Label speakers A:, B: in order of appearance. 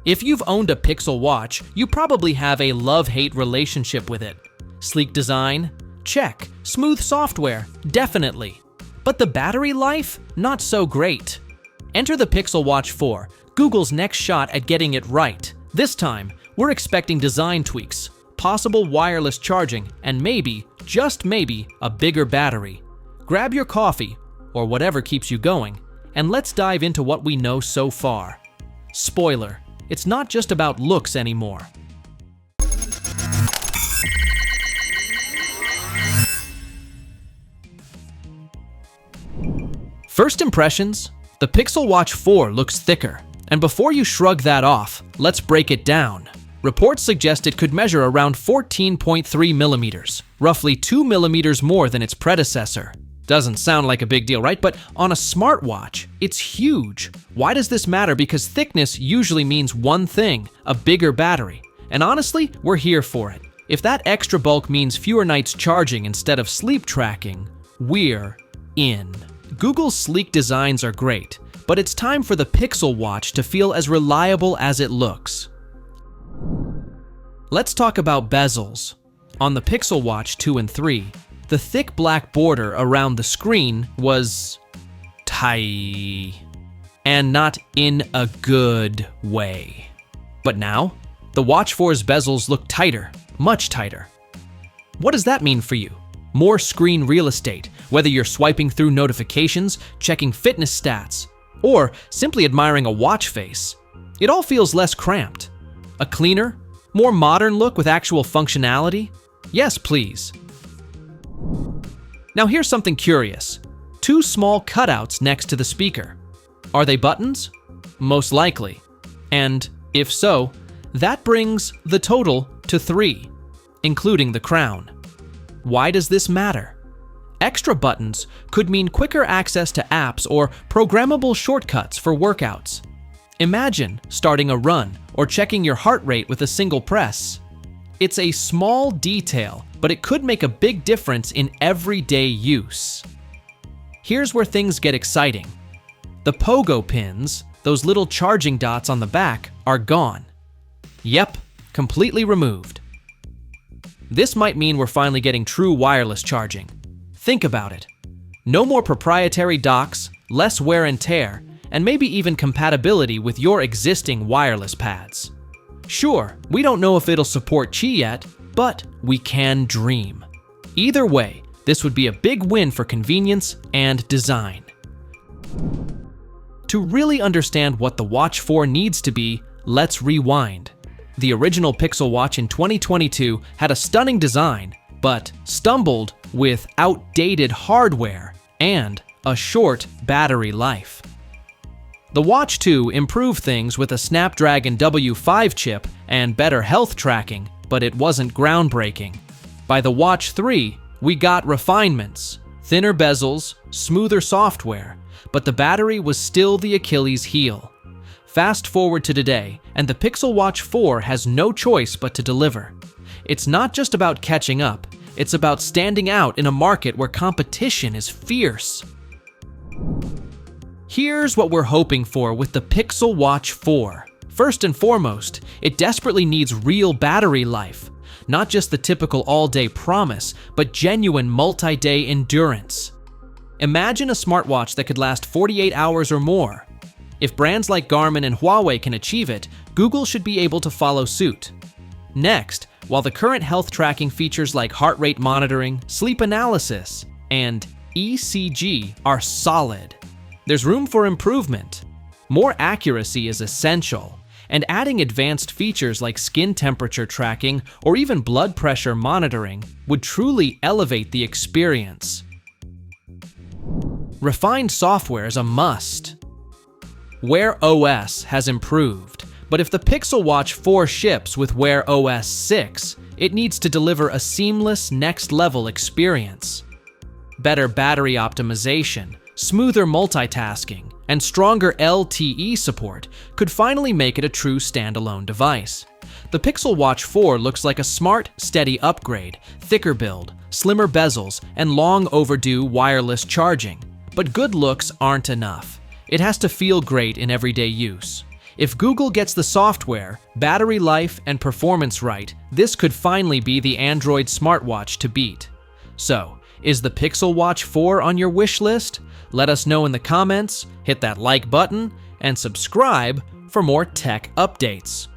A: If you've owned a Pixel watch, you probably have a love-hate relationship with it. Sleek design? Check. Smooth software? Definitely. But the battery life? Not so great. Enter the Pixel Watch 4, Google's next shot at getting it right. This time, we're expecting design tweaks, possible wireless charging, and maybe, just maybe, a bigger battery. Grab your coffee, or whatever keeps you going, and let's dive into what we know so far. Spoiler, it's not just about looks anymore. First impressions, the Pixel Watch 4 looks thicker. And before you shrug that off, let's break it down. Reports suggest it could measure around 14.3 millimeters, roughly 2 millimeters more than its predecessor. Doesn't sound like a big deal, right? But on a smartwatch, it's huge. Why does this matter? Because thickness usually means one thing, a bigger battery. And honestly, we're here for it. If that extra bulk means fewer nights charging instead of sleep tracking, we're in. Google's sleek designs are great, but it's time for the Pixel Watch to feel as reliable as it looks. Let's talk about bezels. On the Pixel Watch 2 and 3, the thick black border around the screen was tight, and not in a good way. But now, the Watch 4's bezels look tighter, much tighter. What does that mean for you? More screen real estate, whether you're swiping through notifications, checking fitness stats, or simply admiring a watch face. It all feels less cramped. A cleaner, more modern look with actual functionality? Yes, please. Now here's something curious. 2 small cutouts next to the speaker. Are they buttons? Most likely. And if so, that brings the total to 3, including the crown. Why does this matter? Extra buttons could mean quicker access to apps or programmable shortcuts for workouts. Imagine starting a run or checking your heart rate with a single press. It's a small detail, but it could make a big difference in everyday use. Here's where things get exciting. The pogo pins, those little charging dots on the back, are gone. Yep, completely removed. This might mean we're finally getting true wireless charging. Think about it. No more proprietary docks, less wear and tear, and maybe even compatibility with your existing wireless pads. Sure, we don't know if it'll support Qi yet, but we can dream. Either way, this would be a big win for convenience and design. To really understand what the Watch 4 needs to be, let's rewind. The original Pixel Watch in 2022 had a stunning design, but stumbled with outdated hardware and a short battery life. The Watch 2 improved things with a Snapdragon W5 chip and better health tracking, but it wasn't groundbreaking. By the Watch 3, we got refinements, thinner bezels, smoother software, but the battery was still the Achilles heel. Fast forward to today, and the Pixel Watch 4 has no choice but to deliver. It's not just about catching up, it's about standing out in a market where competition is fierce. Here's what we're hoping for with the Pixel Watch 4. First and foremost, it desperately needs real battery life. Not just the typical all-day promise, but genuine multi-day endurance. Imagine a smartwatch that could last 48 hours or more. If brands like Garmin and Huawei can achieve it, Google should be able to follow suit. Next, while the current health tracking features like heart rate monitoring, sleep analysis, and ECG are solid, there's room for improvement. More accuracy is essential, and adding advanced features like skin temperature tracking or even blood pressure monitoring would truly elevate the experience. Refined software is a must. Wear OS has improved, but if the Pixel Watch 4 ships with Wear OS 6, it needs to deliver a seamless next-level experience. Better battery optimization, smoother multitasking, and stronger LTE support could finally make it a true standalone device. The Pixel Watch 4 looks like a smart, steady upgrade, thicker build, slimmer bezels, and long overdue wireless charging. But good looks aren't enough. It has to feel great in everyday use. If Google gets the software, battery life, and performance right, this could finally be the Android smartwatch to beat. So, is the Pixel Watch 4 on your wish list? Let us know in the comments, hit that like button, and subscribe for more tech updates.